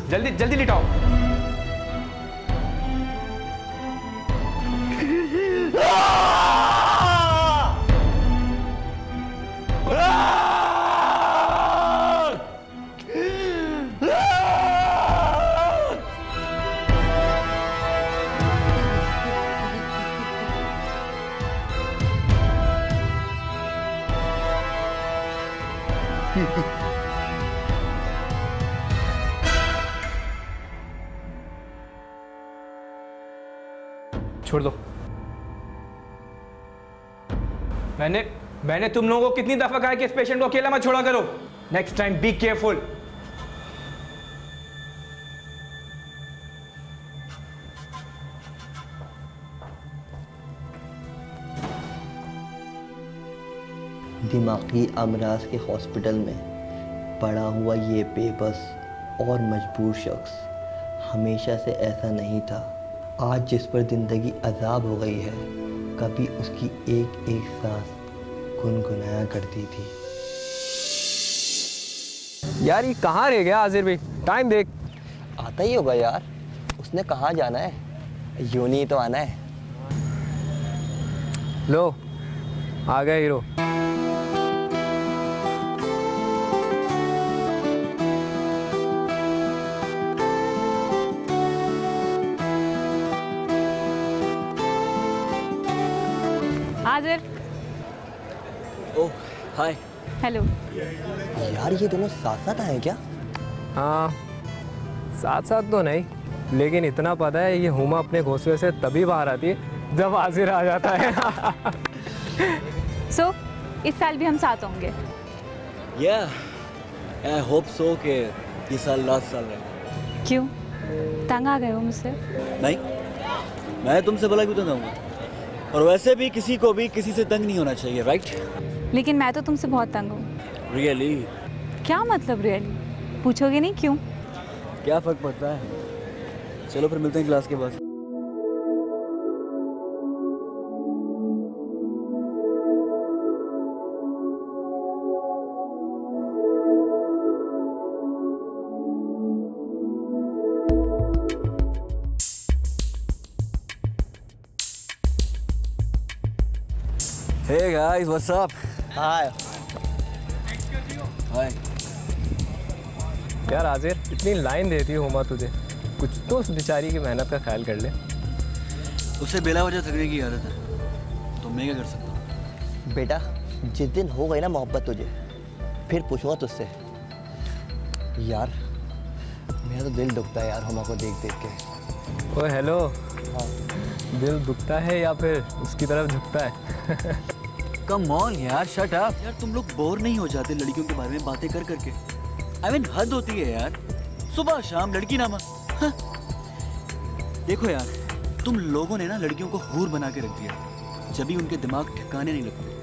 जल्दी जल्दी लिटाओ। छोड़ दो। मैंने तुम लोगों को कितनी दफा कहा कि इस पेशेंट को अकेला मत छोड़ा करो। Next time be careful. दिमागी अमराज के हॉस्पिटल में पड़ा हुआ ये बेबस और मजबूर शख्स हमेशा से ऐसा नहीं था। आज जिस पर ज़िंदगी अजाब हो गई है, कभी उसकी एक एक सांस गुनगुनाया करती थी। यार ये कहाँ रह गया आजिर भाई? टाइम देख। आता ही होगा यार, उसने कहाँ जाना है, यूं ही तो आना है। लो आ गया हीरो। आजिर। ओह हाय। हेलो। यार ये दोनों साथ साथ आए क्या? हाँ साथ साथ तो नहीं, लेकिन इतना पता है ये हुमा अपने घोंसले से तभी बाहर आती है जब आजिर आ जाता है। सो इस साल भी हम साथ होंगे। आई होप सो कि ये साल लास्ट साल रहे। क्यों, तंग आ गए हो मुझसे? नहीं, मैं तुमसे भला क्यों तंग आऊंगा? और वैसे भी किसी को भी किसी से तंग नहीं होना चाहिए, राइट? लेकिन मैं तो तुमसे बहुत तंग हूँ। रियली? क्या मतलब रियली? पूछोगे नहीं क्यों? क्या फर्क पड़ता है, चलो फिर मिलते हैं क्लास के बाद। Hey guys, what's up? हाय। Hi. यार आजिर इतनी लाइन देती है हुमा तुझे, कुछ तो उस बेचारी की मेहनत का ख्याल कर ले। उसे बेला वजह थकने की आदत है, तो मैं क्या कर सकता हूँ? बेटा जिस दिन हो गई ना मोहब्बत तुझे, फिर पूछूंगा तुझसे। यार मेरा तो दिल दुखता है यार हुमा को देख देख के। ओए हेलो। हाँ। दिल दुखता है या फिर उसकी तरफ झुकता है? कम ऑन यार, शट अप। यार तुम लोग बोर नहीं हो जाते लड़कियों के बारे में बातें कर करके? I mean, हद होती है यार, सुबह शाम लड़की नामा। हाँ। देखो यार, तुम लोगों ने ना लड़कियों को हूर बना के रख दिया, जब भी उनके दिमाग ठिकाने नहीं लगते।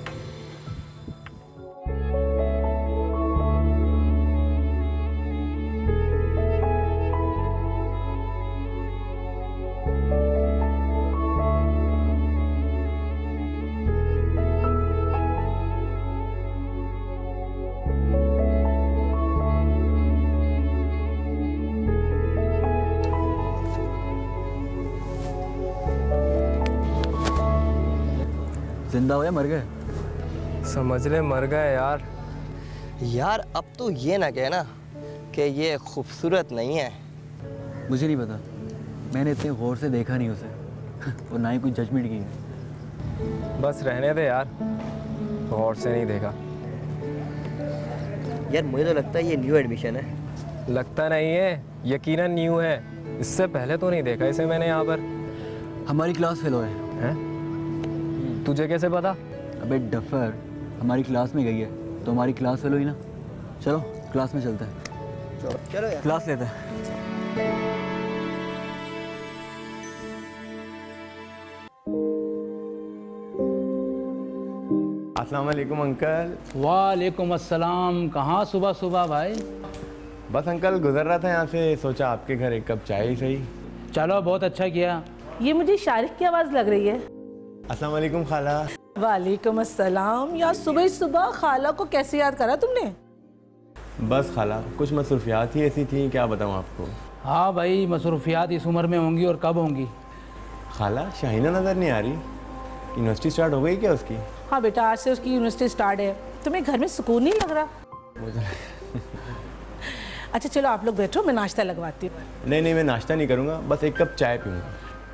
जिंदा हो या मर गए? समझ ले मर गए यार। यार अब तो ये ना कहना कि ये खूबसूरत नहीं है। मुझे नहीं पता, मैंने इतने गौर से देखा नहीं उसे और ना ही कोई जजमेंट की है। बस रहने दे यार, गौर से नहीं देखा। यार मुझे तो लगता है ये न्यू एडमिशन है। लगता नहीं है, यकीनन न्यू है। इससे पहले तो नहीं देखा इसे मैंने यहाँ पर। हमारी क्लास फेलो है। हैं? तुझे कैसे पता? अबे डफर, हमारी क्लास में गई है तो हमारी क्लास फेलो ही ना। चलो क्लास में चलते हैं। चलो यार क्लास लेते हैं। अस्सलाम वालेकुम अंकल। वालेकुम अस्सलाम। कहाँ सुबह सुबह भाई? बस अंकल गुजर रहा था यहाँ से, सोचा आपके घर एक कप चाय ही सही। चलो बहुत अच्छा किया। ये मुझे शारिक की आवाज़ लग रही है। अस्सलाम वालेकुम खाला। वालेकुम अस्सलाम। यार सुबह सुबह खाला को कैसे याद करा तुमने? बस खाला कुछ मसरूफियात ही ऐसी थी, क्या बताऊँ आपको। हाँ भाई, मसरूफियात इस उम्र में होंगी और कब होंगी। खाला शाहीना नज़र नहीं आ रही, यूनिवर्सिटी स्टार्ट हो गई क्या उसकी? हाँ बेटा, आज से उसकी यूनिवर्सिटी स्टार्ट है। तुम्हें घर में सुकून नहीं लग रहा? अच्छा चलो आप लोग बैठो, मैं नाश्ता लगवाती हूँ। नहीं मैं नाश्ता नहीं करूँगा, बस एक कप चाय पीऊँगा।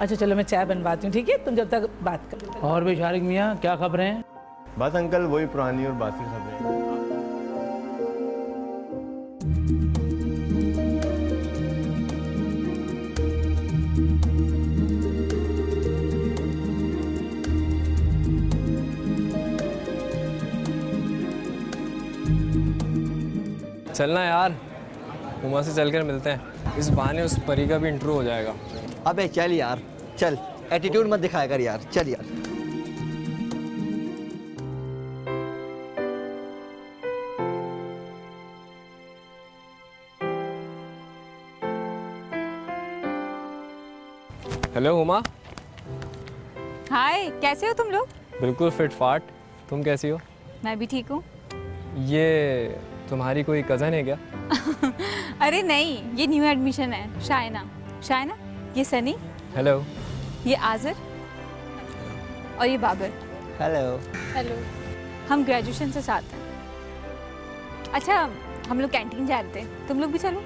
अच्छा चलो मैं चाय बनवाती हूँ, ठीक है? तुम जब तक बात कर। और भी शारिक मियाँ क्या खबरें हैं? बस अंकल वही पुरानी और बासी खबरें। चलना यार, हुमा से चलकर मिलते हैं, इस बहाने उस परी का भी इंटरव्यू हो जाएगा। अबे चल यार चल, एटीट्यूड मत दिखाया कर यार, चल यार। हेलो हुमा। हाय, कैसे हो तुम लोग? बिल्कुल फिट फाट, तुम कैसी हो? मैं भी ठीक हूँ। ये तुम्हारी कोई कज़न है क्या? अरे नहीं, ये न्यू एडमिशन है, शायना। शायना, ये सनी। हेलो। ये आज़र और ये बाबर। हेलो। हेलो। हम ग्रेजुएशन से साथ हैं। अच्छा, हम लोग कैंटीन जा रहे थे, तुम लोग भी चलो।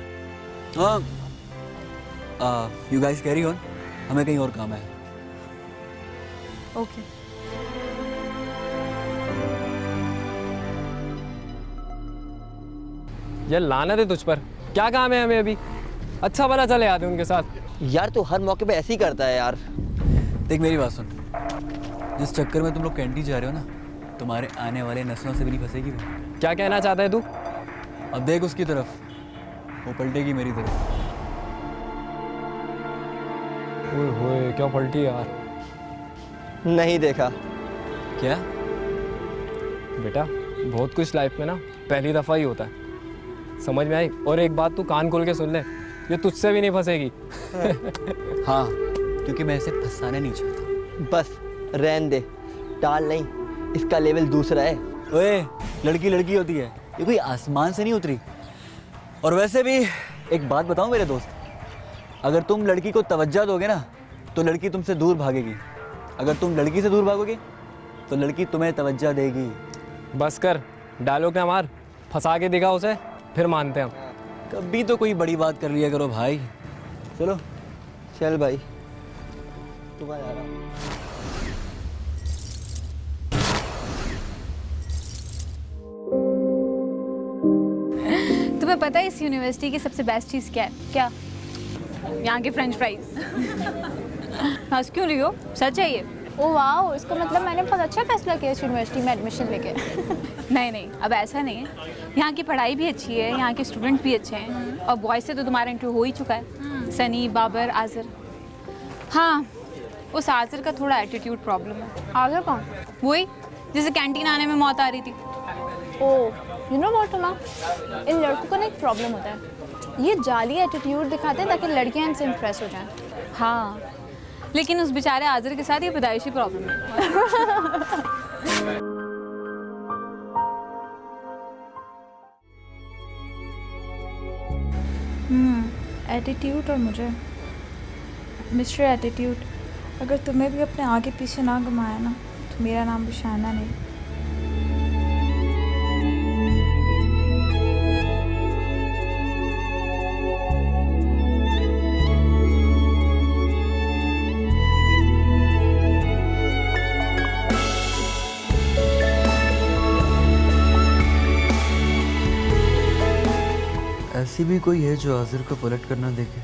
हाँ, यू गाइस कैरी ऑन, हमें कहीं और काम है। ओके। यार लानत है तुझ पर, क्या काम है हमें अभी? अच्छा भला चले आते उनके साथ। यार तू हर मौके पे ऐसे ही करता है यार। देख मेरी बात सुन, जिस चक्कर में तुम लोग कैंटीन जा रहे हो ना, तुम्हारे आने वाले नस्लों से भी नहीं फंसेगी वो। क्या कहना चाहता है तू? अब देख उसकी तरफ, वो पलटेगी मेरी तरफ। ओए होए, क्या पलटी यार। नहीं देखा। क्या? बेटा बहुत कुछ लाइफ में ना पहली दफ़ा ही होता है, समझ में आई? और एक बात तू कान खोल के सुन ले, ये तुझसे भी नहीं फंसेगी। हाँ, क्योंकि मैं इसे फंसाना नहीं चाहता। बस रहन दे, टाल नहीं, इसका लेवल दूसरा है। ओए, लड़की लड़की होती है, ये कोई आसमान से नहीं उतरी। और वैसे भी एक बात बताऊं मेरे दोस्त, अगर तुम लड़की को तवज्जो दोगे ना तो लड़की तुमसे दूर भागेगी, अगर तुम लड़की से दूर भागोगे तो लड़की तुम्हें तवज्जो देगी। बस कर, डायलॉग ना मार, फंसा के दिखा उसे, फिर मानते हैं हम। कभी तो कोई बड़ी बात कर लिया करो भाई। चलो चल भाई, तू कहाँ जा रहा? तुम्हें पता है इस यूनिवर्सिटी की सबसे बेस्ट चीज़ क्या है? क्या? यहाँ के फ्रेंच फ्राइज। हंस क्यों रही हो? सच है ये। ओ वाह, इसका मतलब मैंने बहुत अच्छा फैसला किया इस यूनिवर्सिटी में एडमिशन लेके। नहीं, अब ऐसा नहीं है। यहाँ की पढ़ाई भी अच्छी है, यहाँ के स्टूडेंट भी अच्छे हैं, और बॉयज़ से तो तुम्हारा इंटरव्यू हो ही चुका है। सनी, बाबर, आज़र। हाँ, उस आज़र का थोड़ा एटीट्यूड प्रॉब्लम है। आज़र कौन? वही जिसे कैंटीन आने में मौत आ रही थी। ओह, यू नो व्हाट माँ, इन लड़कों को ना एक प्रॉब्लम होता है, ये जाली एटीट्यूड दिखाते हैं ताकि लड़कियाँ इनसे इम्प्रेस हो जाएं। हाँ, लेकिन उस बेचारे आज़र के साथ ये पैदाइशी प्रॉब्लम है। एटीट्यूड और मुझे, मिस्टर एटीट्यूड, अगर तुम्हें भी अपने आगे पीछे ना घुमाया ना तो मेरा नाम भी शायना नहीं। ऐसी भी कोई है जो आज़र को पलट कर ना देखे?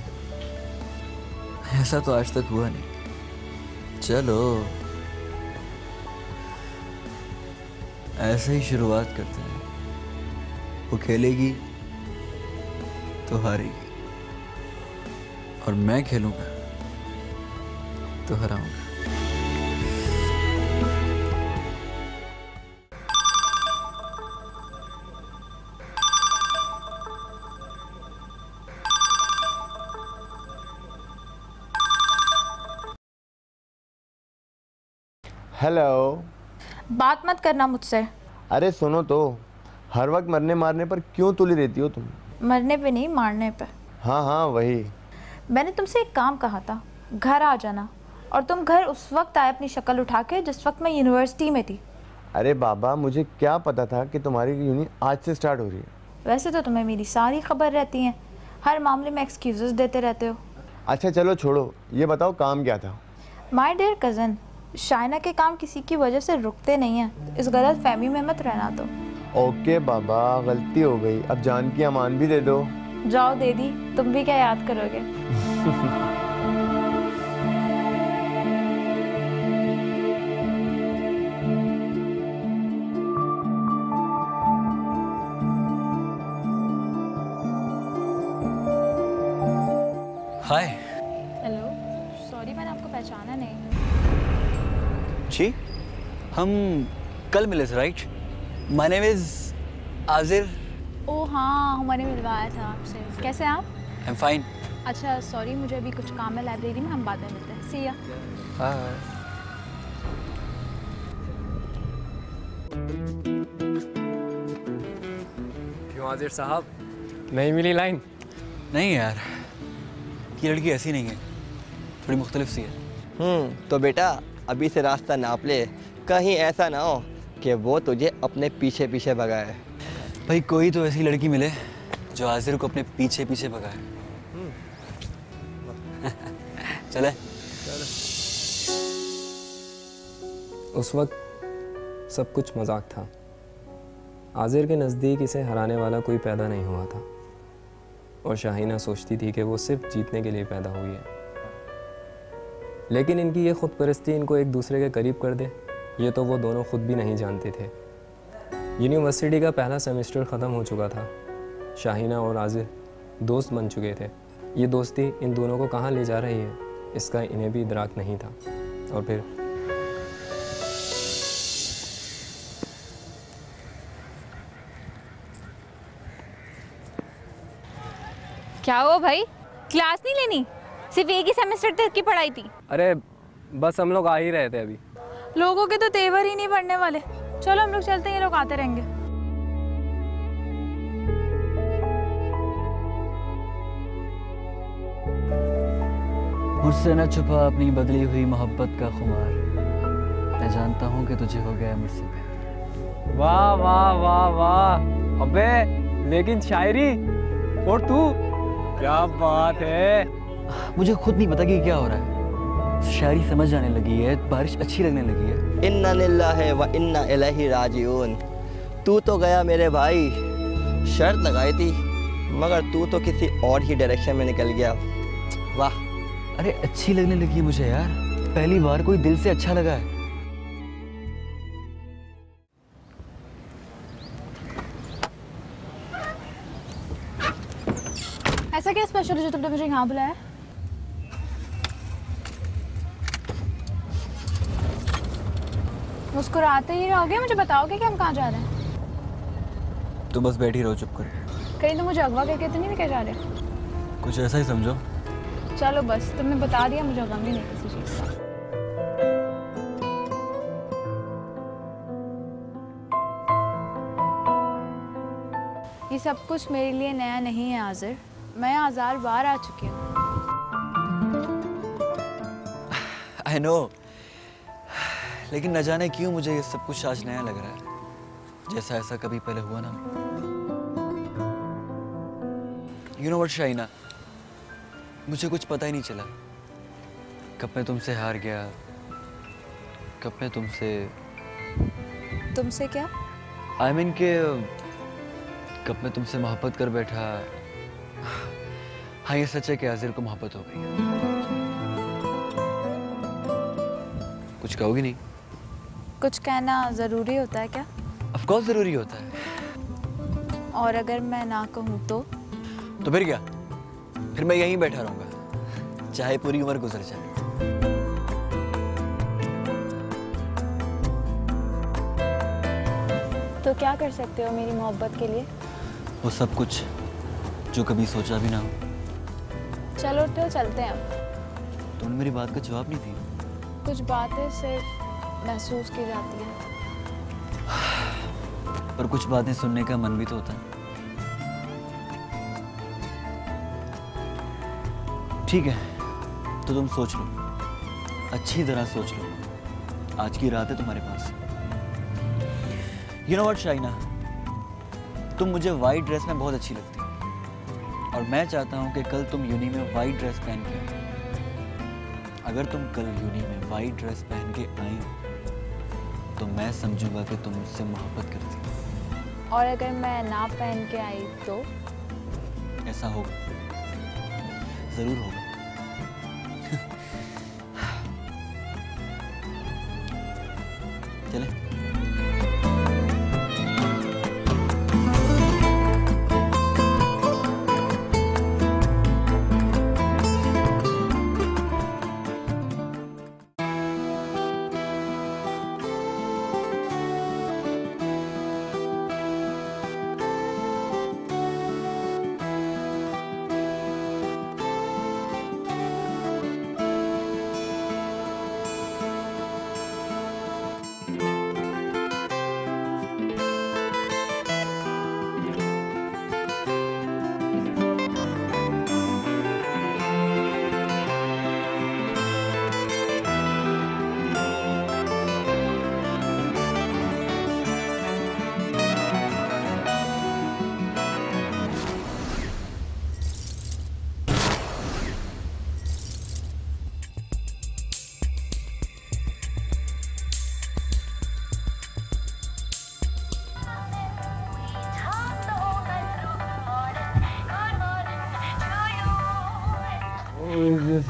ऐसा तो आज तक हुआ नहीं। चलो ऐसे ही शुरुआत करते हैं। वो खेलेगी तो हारेगी और मैं खेलूंगा तो हराऊंगा। हेलो। बात मत करना मुझसे। अरे सुनो तो, हर वक्त मरने मारने पर क्यों तुली रहती हो तुम? मरने पे नहीं, मारने पे। हाँ हाँ वही। मैंने तुमसे एक काम कहा था, घर आ जाना, और तुम घर उस वक्त आए अपनी शक्ल उठा के जिस वक्त मैं यूनिवर्सिटी में थी। अरे बाबा, मुझे क्या पता था कि तुम्हारी यूनी आज से स्टार्ट हो रही है। वैसे तो तुम्हें मेरी सारी खबर रहती है, हर मामले में एक्सक्यूजेस देते रहते हो। अच्छा चलो छोड़ो, ये बताओ काम क्या था? माय डियर कज़न, शाइना के काम किसी की वजह से रुकते नहीं हैं, इस गलत फहमी में मत रहना। तो ओके बाबा, गलती हो गई, अब जान की अमान भी दे दो। जाओ दे दी, तुम भी क्या याद करोगे। हाय। हेलो, सॉरी मैंने आपको पहचाना नहीं। जी, हम कल मिले थे right? My name is Azir. ओ हाँ, हमारे मिलवाया था आपसे। कैसे हैं आप? I am fine. अच्छा सॉरी, मुझे अभी कुछ काम है लाइब्रेरी में, हम बाद में मिलते हैं। सी या। हाय। क्यों आजिर साहब, नहीं मिली लाइन? नहीं यार, ये लड़की ऐसी नहीं है, थोड़ी मुख्तलिफ सी है। तो बेटा अभी से रास्ता नाप ले, कहीं ऐसा ना हो कि वो तुझे अपने पीछे पीछे भगाए। भाई कोई तो ऐसी लड़की मिले जो आजिर को अपने पीछे पीछे भगाए। चले। उस वक्त सब कुछ मजाक था। आजिर के नज़दीक इसे हराने वाला कोई पैदा नहीं हुआ था, और शाहीना सोचती थी कि वो सिर्फ जीतने के लिए पैदा हुई है। लेकिन इनकी ये खुद परस्ती इनको एक दूसरे के करीब कर दे, ये तो वो दोनों खुद भी नहीं जानते थे। यूनिवर्सिटी का पहला सेमेस्टर ख़त्म हो चुका था। शाहीना और आजिर दोस्त बन चुके थे। ये दोस्ती इन दोनों को कहाँ ले जा रही है, इसका इन्हें भी इदराक नहीं था। और फिर क्या हुआ भाई, क्लास नहीं लेनी? सिर्फ एक ही सेमेस्टर तक की पढ़ाई थी। अरे बस हम लोग आ ही रहे थे अभी। लोगों के तो तेवर ही नहीं बढ़ने वाले। चलो हम लोग चलते हैं, ये लोग आते रहेंगे। मुझसे न छुपा अपनी बदली हुई मोहब्बत का खुमार, मैं जानता हूँ कि तुझे हो गया मुझसे प्यार। वाह वाह वाह वाह, अबे लेकिन शायरी, और तू, क्या बात है। मुझे खुद नहीं पता कि क्या हो रहा है। शायरी समझ आने लगी है, बारिश अच्छी लगने लगी है। इन्ना लिल्लाहि व इन्ना इलैहि राजिऊन। तू तो गया मेरे भाई, शर्त लगाई थी मगर तू तो किसी और ही डायरेक्शन में निकल गया। वाह। अरे अच्छी लगने लगी है मुझे यार, पहली बार कोई दिल से अच्छा लगा है। ऐसा क्या स्पेशल है जो तुमने मुझे यहाँ बुलाया? मुस्कुराते ही रहोगे, मुझे बताओगे कि हम कहाँ जा रहे हैं? तुम बस बैठी रहो चुप कर। कहीं तो मुझे अगवा करके तो नहीं लेके जा रहे? कुछ ऐसा ही समझो। चलो बस, तुमने बता दिया, मुझे गम ही नहीं किसी चीज़ का। ये सब कुछ मेरे लिए नया नहीं है आजिर, मैं 1000 बार आ चुकी हूँ। आई नो, लेकिन न जाने क्यों मुझे ये सब कुछ आज नया लग रहा है, जैसा ऐसा कभी पहले हुआ ना। यू नो व्हाट शाइना, मुझे कुछ पता ही नहीं चला कब मैं तुमसे हार गया, कब मैं तुमसे क्या? आई मीन के कब मैं तुमसे मोहब्बत कर बैठा। हाँ ये सच है कि आजिर को मोहब्बत हो गई। कुछ कहोगी नहीं? कुछ कहना ज़रूरी होता है क्या? ऑफ कोर्स ज़रूरी होता है। और अगर मैं ना कहूँ तो फिर क्या? फिर मैं यहीं बैठा रहूँगा, चाहे पूरी उम्र गुजर जाए। तो क्या कर सकते हो मेरी मोहब्बत के लिए? वो सब कुछ जो कभी सोचा भी ना हो। चलो तो चलते हैं अब। तुमने मेरी बात का जवाब नहीं दी। कुछ बातें सिर्फ महसूस की जाती है। पर कुछ बातें सुनने का मन भी तो होता है। ठीक है, तो तुम सोच लो, अच्छी तरह सोच लो। आज की रात है तुम्हारे पास। यू नो व्हाट शाइना, तुम मुझे वाइट ड्रेस में बहुत अच्छी लगती हो और मैं चाहता हूं कि कल तुम यूनी में वाइट ड्रेस पहन के आओ। अगर तुम कल यूनी में वाइट ड्रेस पहन के आई हो तो मैं समझूंगा कि तुम मुझसे मोहब्बत करती हो। और अगर मैं ना पहन के आई तो? ऐसा होगा, जरूर होगा। चले।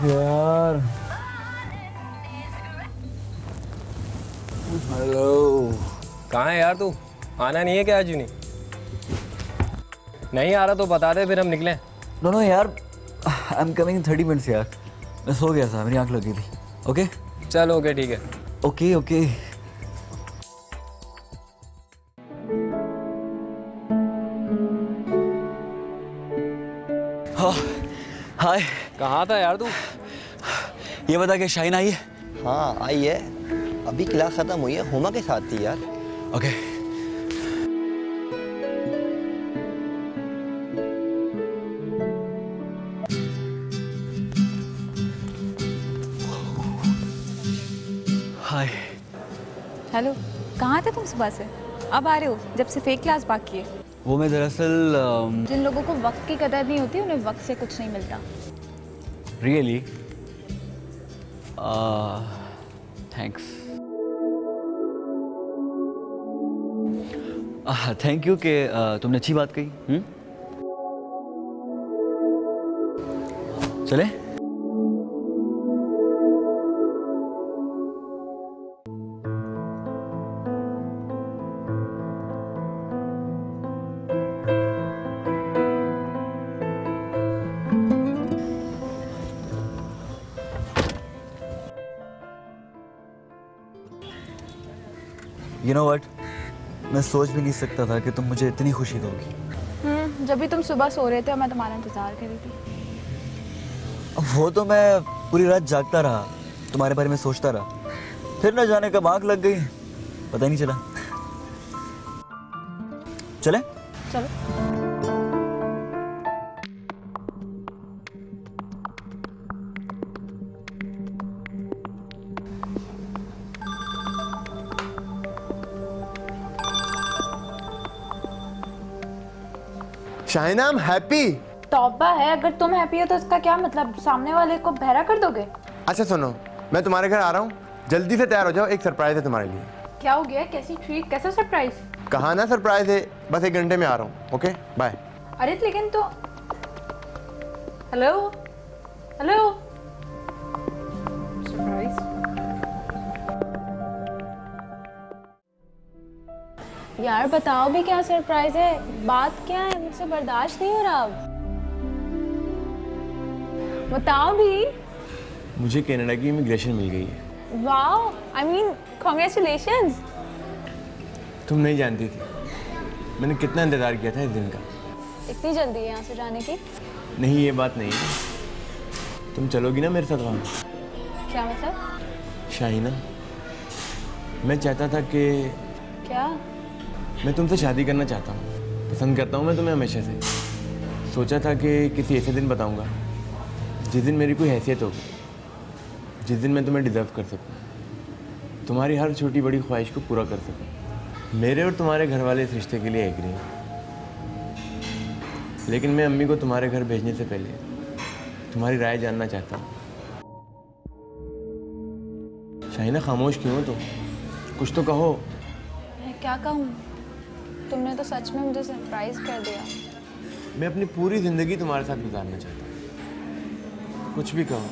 यार हेलो, कहाँ है यार तू? आना नहीं है क्या आज? नहीं आ रहा तो बता दे, फिर हम निकलें। नो यार, I am coming in 30 minutes यार। मैं सो गया था, मेरी आंख लगी थी। ओके चल ओके ठीक है। Okay okay. हाय, कहाँ था यार तू? ये बता कि शाइन आई है? हाँ आई है, अभी क्लास खत्म हुई है, हुमा के साथ थी यार। ओके। हाय। हेलो, कहाँ थे तुम सुबह से? अब आ रहे हो जब से फेक क्लास बाकी है। वो मैं दरअसल जिन लोगों को वक्त की कदर नहीं होती उन्हें वक्त से कुछ नहीं मिलता। Really thanks. थैंक यू कि तुमने अच्छी बात कही। चले? You know what? मैं सोच भी नहीं सकता था कि तुम मुझे इतनी खुशी दोगी। जब भी तुम सुबह सो रहे थे और मैं तुम्हारा इंतजार कर रही थी। वो तो मैं पूरी रात जागता रहा, तुम्हारे बारे में सोचता रहा, फिर न जाने कब आंख लग गई, पता ही नहीं चला। चले? चलो। Shaina, I'm happy। तौबा है, अगर तुम हैप्पी हो तो इसका क्या मतलब? सामने वाले को बहरा कर दोगे? अच्छा सुनो, मैं तुम्हारे घर आ रहा हूँ, जल्दी से तैयार हो जाओ, एक सरप्राइज है तुम्हारे लिए। क्या हो गया? कैसी ट्रीट? कैसा सरप्राइज? कहा ना सरप्राइज है, बस 1 घंटे में आ रहा हूँ। Okay bye. अरे लेकिन तो हेलो हेलो सरप्राइज। यार बताओ भी क्या सरप्राइज है? बात क्या है? मुझसे बर्दाश्त नहीं हो रहा अब। बताओ भी। मुझे कनाडा की इमिग्रेशन मिल गई है। Wow, I mean congratulations. तुम नहीं जानती थी मैंने कितना इंतजार किया था इस दिन का। इतनी जल्दी है यहाँ से जाने की? नहीं ये बात नहीं है, तुम चलोगी ना मेरे साथ वहाँ? क्या मतलब? शाइना, मैं चाहता था कि क्या? मैं तुमसे शादी करना चाहता हूँ। पसंद करता हूँ मैं तुम्हें हमेशा से। सोचा था कि किसी ऐसे दिन बताऊँगा जिस दिन मेरी कोई हैसियत होगी, जिस दिन मैं तुम्हें डिज़र्व कर सकूँ, तुम्हारी हर छोटी बड़ी ख्वाहिश को पूरा कर सकूँ। मेरे और तुम्हारे घर वाले इस रिश्ते के लिए एग्री हैं, लेकिन मैं अम्मी को तुम्हारे घर भेजने से पहले तुम्हारी राय जानना चाहता हूँ। शाहिना, खामोश क्यों हो तुम? कुछ तो कहो। मैं क्या कहूँ? तुमने तो सच में मुझे सरप्राइज कर दिया। मैं अपनी पूरी ज़िंदगी तुम्हारे साथ गुजारना चाहता हूँ। कुछ भी कहो,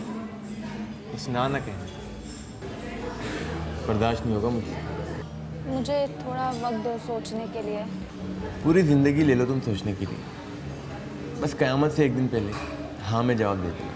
बस ना कहना। बर्दाश्त नहीं होगा मुझे। मुझे थोड़ा वक्त दो सोचने के लिए। पूरी ज़िंदगी ले लो तुम सोचने के लिए, बस क़यामत से एक दिन पहले हाँ में जवाब दे देना।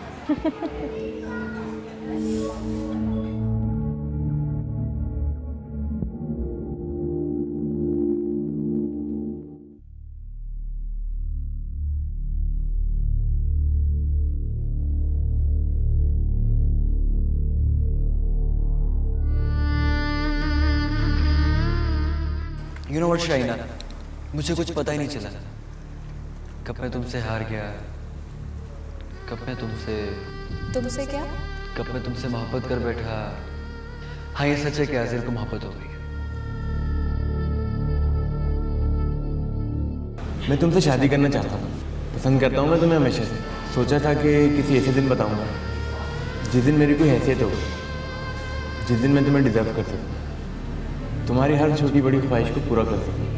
You know what, शाइना, मुझे कुछ पता ही नहीं चला कब मैं तुमसे हार गया, कब मैं तुमसे क्या? कब मैं तुमसे मोहब्बत कर बैठा। हाँ, ये सच है कि आज़िर को मोहब्बत हो गई। मैं तुमसे शादी करना चाहता हूँ। पसंद करता हूँ मैं तुम्हें हमेशा से। सोचा था कि किसी ऐसे दिन बताऊँगा जिस दिन मेरी कोई हैसियत होगी, जिस दिन मैं तुम्हें डिज़र्व कर सकूँ, तुम्हारी हर छोटी बड़ी ख्वाहिश को पूरा कर सकूँ।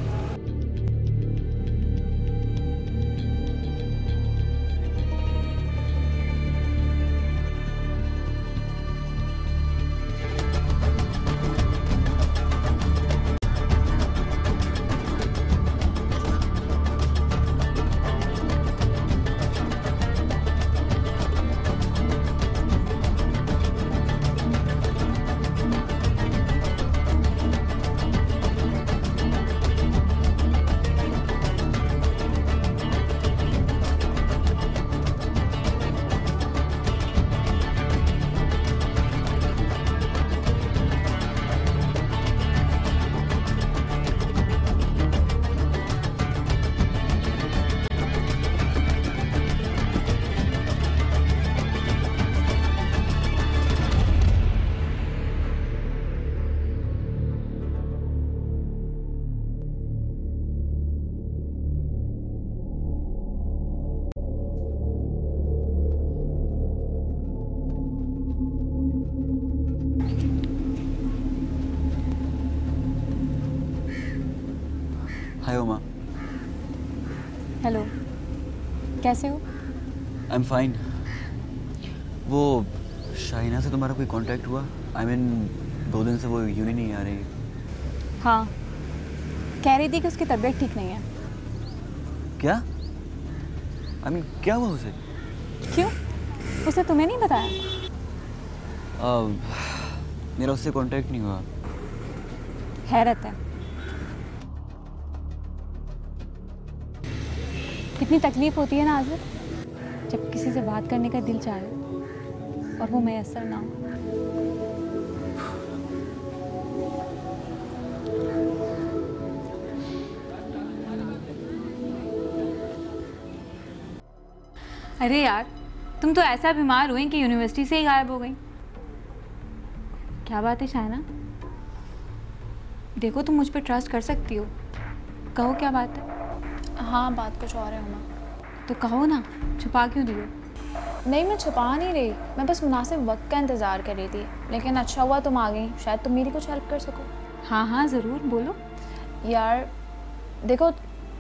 हाय उमा। हेलो, कैसे हो? आई एम फाइन। वो शाहिना से तुम्हारा कोई कांटेक्ट हुआ? आई मीन 2 दिन से वो यूं ही नहीं आ रही। हाँ, कह रही थी कि उसकी तबीयत ठीक नहीं है। क्या? आई मीन क्या हुआ उसे? क्यों? उसे तुम्हें नहीं बताया? मेरा उससे कांटेक्ट नहीं हुआ। हैरत है, कितनी तकलीफ होती है ना आज़िर, जब किसी से बात करने का दिल चाहे और वो मैसर ना हो। अरे यार, तुम तो ऐसा बीमार हुई कि यूनिवर्सिटी से ही गायब हो गई। क्या बात है शाइना? देखो, तुम मुझ पे ट्रस्ट कर सकती हो, कहो क्या बात है? हाँ, बात कुछ और है उमा। तो कहो ना, छुपा क्यों दियो? नहीं, मैं छुपा नहीं रही, मैं बस मुनासिब वक्त का इंतज़ार कर रही थी। लेकिन अच्छा हुआ तुम आ गई, शायद तुम मेरी कुछ हेल्प कर सको। हाँ हाँ ज़रूर, बोलो। यार देखो,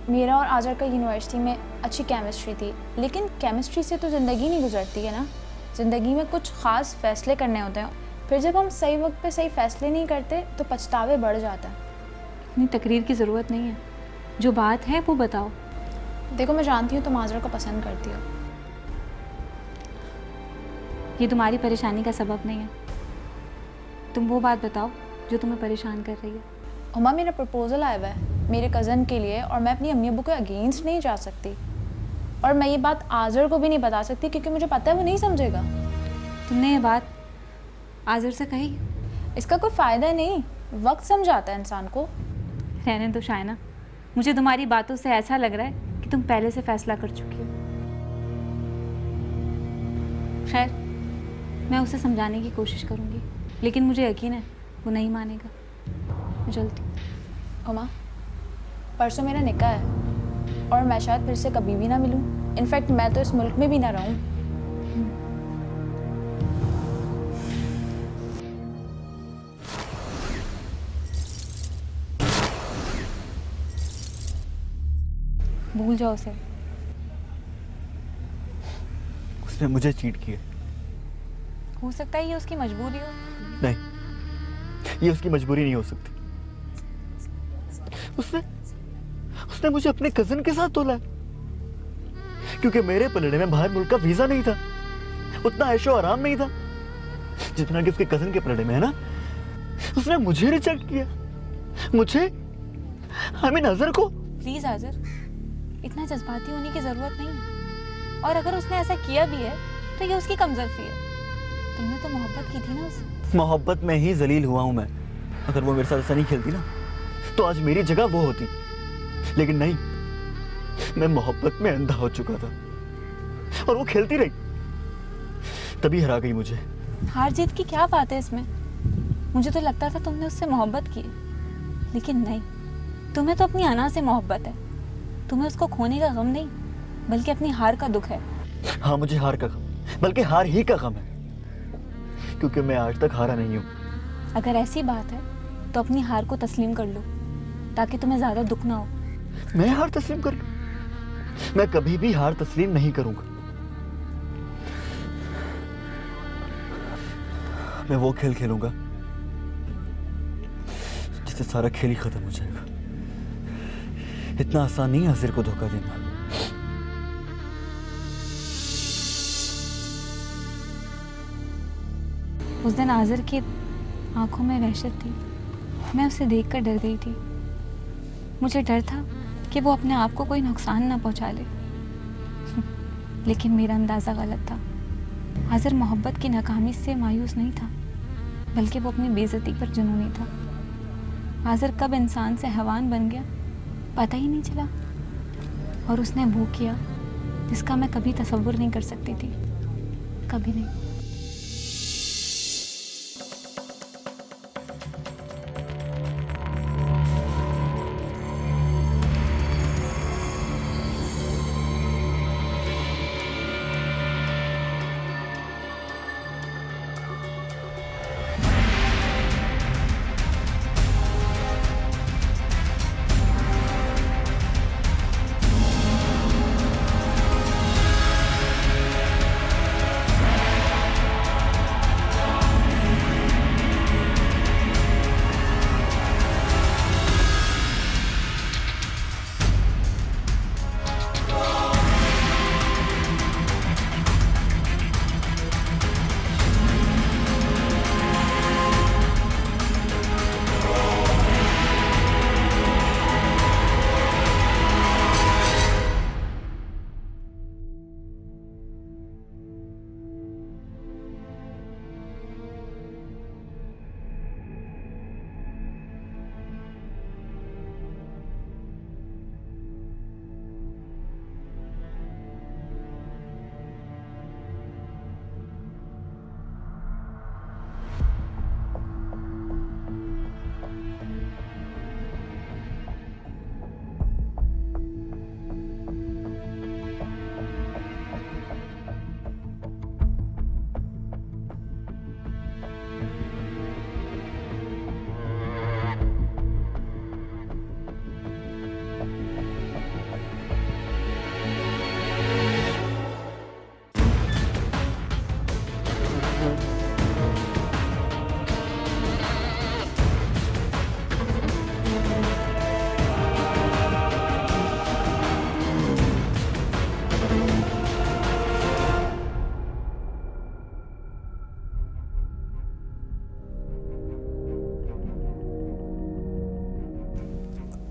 मेरा और आज़र का यूनिवर्सिटी में अच्छी केमिस्ट्री थी, लेकिन केमिस्ट्री से तो ज़िंदगी नहीं गुजरती है ना। ज़िंदगी में कुछ ख़ास फ़ैसले करने होते हैं, फिर जब हम सही वक्त पे सही फ़ैसले नहीं करते तो पछतावे बढ़ जाता है। इतनी तकरीर की ज़रूरत नहीं है, जो बात है वो बताओ। देखो, मैं जानती हूँ तुम आज़र को पसंद करती हो। ये तुम्हारी परेशानी का सबब नहीं है। तुम वो बात बताओ जो तुम्हें परेशान कर रही है। उमा, मेरा प्रपोज़ल आया हुआ है मेरे कज़न के लिए, और मैं अपनी अम्मी अब्बू के अगेंस्ट नहीं जा सकती, और मैं ये बात आज़र को भी नहीं बता सकती क्योंकि मुझे पता है वो नहीं समझेगा। तुमने ये बात आज़र से कही? इसका कोई फ़ायदा नहीं, वक्त समझाता है इंसान को। रहने दो शायना, मुझे तुम्हारी बातों से ऐसा लग रहा है कि तुम पहले से फैसला कर चुकी हो। खैर, मैं उसे समझाने की कोशिश करूंगी, लेकिन मुझे यकीन है वो नहीं मानेगा। मैं चलती हूँ। उमा, परसों मेरा निकाह है और मैं शायद फिर से कभी भी ना मिलूं। इनफैक्ट मैं तो इस मुल्क में भी ना रहूं। भूल जाओ उसे। उसने मुझे चीट किया। हो सकता है ये उसकी मजबूरी हो। नहीं, ये उसकी मजबूरी नहीं हो सकती। उसने मुझे अपने कजिन के साथ तोला, क्योंकि मेरे पलड़े में बाहर मुल्क का वीजा नहीं था, उतना ऐशो आराम नहीं था जितना कि उसके कजिन के पलड़े में है ना। उसने मुझे रिजेक्ट किया, मुझे, अजहर को। प्लीज अजहर, इतना जज्बाती होने की जरूरत नहीं है। और अगर उसने ऐसा किया भी है तो ये उसकी कमजोरी है। तुमने तो मोहब्बत की थी ना उससे। मोहब्बत में ही जलील हुआ हूं मैं। अगर वो मेरे साथ ऐसा नहीं खेलती ना तो आज मेरी जगह वो होती, लेकिन नहीं, मैं मोहब्बत में अंधा हो चुका था और वो खेलती रही, तभी हरा गई मुझे। हार जीत की क्या बात है इसमें? मुझे तो लगता था तुमने उससे मोहब्बत की, लेकिन नहीं, तुम्हें तो अपनी अना से मोहब्बत है। तुम्हें उसको खोने का गम नहीं, बल्कि अपनी हार का दुख है। हाँ, मुझे हार का गम, बल्कि हार ही का गम है, क्योंकि मैं आज तक हारा नहीं हूँ। अगर ऐसी बात है तो अपनी हार को तस्लीम कर लो, ताकि तुम्हें ज्यादा दुख ना हो। मैं हार तस्लीम कर लूं? मैं कभी भी हार तस्लीम नहीं करूंगा। मैं वो खेल खेलूंगा जिससे सारा खेल ही खत्म हो जाएगा। इतना आसान नहीं है अज़हर को धोखा देना। उस दिन आज़िर की आंखों में वहशत थी। मैं उसे देखकर डर गई थी। मुझे डर था कि वो अपने आप को कोई नुकसान ना पहुंचा ले। लेकिन मेरा अंदाज़ा गलत था। आज़िर मोहब्बत की नाकामी से मायूस नहीं था, बल्कि वो अपनी बेइज्जती पर जुनूनी था। आज़िर कब इंसान से हैवान बन गया पता ही नहीं चला, और उसने वो किया जिसका मैं कभी तसव्वुर नहीं कर सकती थी, कभी नहीं।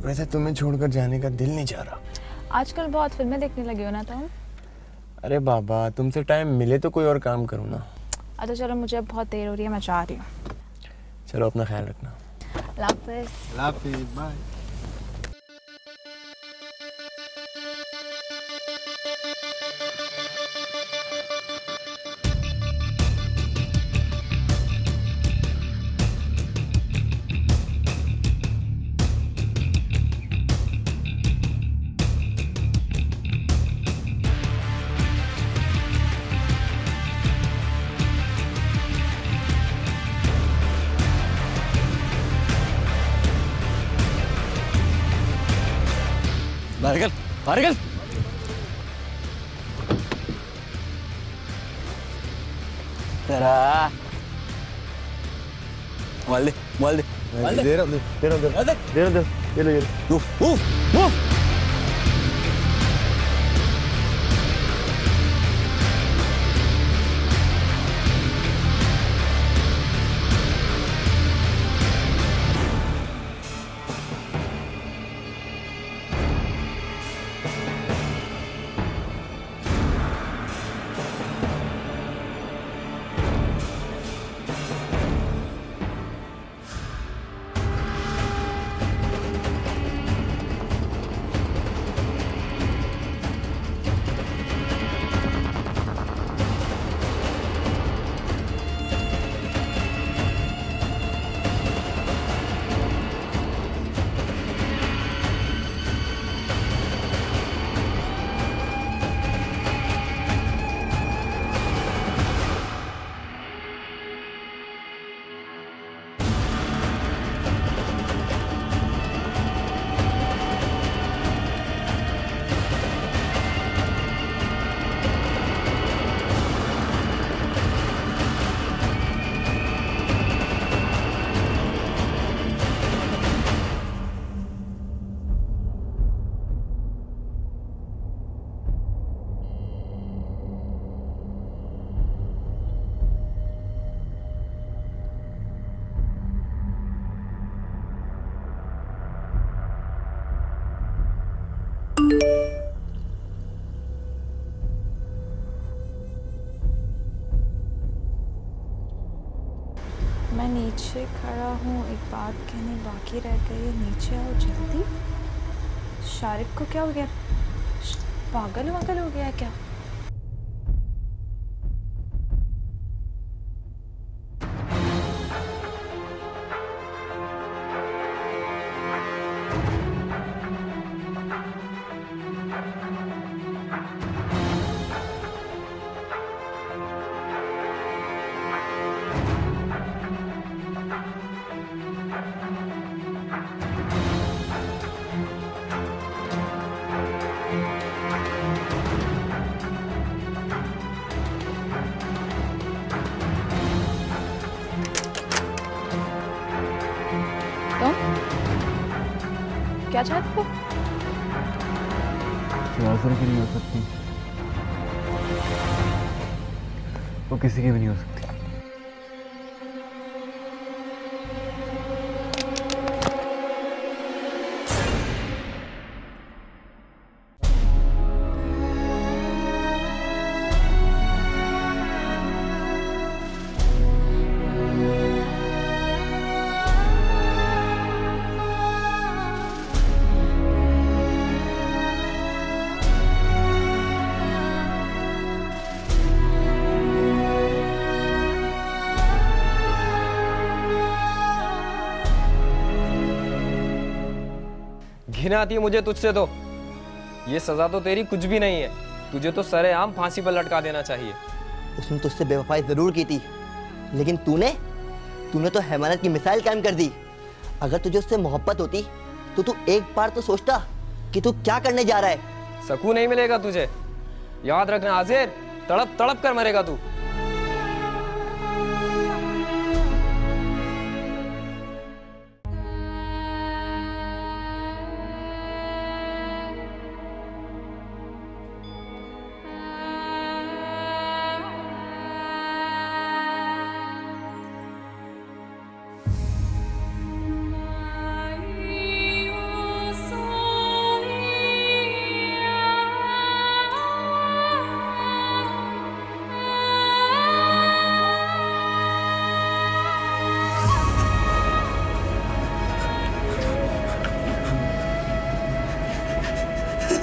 वैसे तुम्हें छोड़कर जाने का दिल नहीं चाह रहा। आजकल बहुत फिल्में देखने लगे हो ना तुम। अरे बाबा, तुमसे टाइम मिले तो कोई और काम करूँ ना। अच्छा चलो, मुझे बहुत देर हो रही है, मैं जा रही हूँ। चलो, अपना ख्याल रखना। अल्लाह हाफिज़। बाय। बाहर निकल, बाहर निकल। तेरा मोबाइल दे, मोबाइल दे, मोबाइल दे। दे रहा हूँ, दे रहा हूँ, दे रहा हूँ, ये लो, ये लो। मूव। मैं नीचे खड़ा हूँ, एक बात कहनी बाकी रह गई है, नीचे आओ जल्दी। शारिक को क्या हो गया? पागल वागल हो गया है क्या? क्या चाहते हो? यासर की नहीं हो सकती, वो किसी की भी नहीं हो सकती। घिन आती है मुझे तुझसे तो। ये सजा तो तेरी कुछ भी नहीं है, तुझे तो सरेआम फांसी पर लटका देना चाहिए। उसने तुझसे बेवफाई जरूर की थी, लेकिन तूने तो हैवानियत की मिसाल कायम कर दी। अगर तुझे उससे मोहब्बत होती तो तू एक बार तो सोचता कि तू क्या करने जा रहा है। सकून नहीं मिलेगा तुझे, याद रखना आज़िर, तड़प तड़प कर मरेगा तू।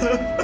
Ha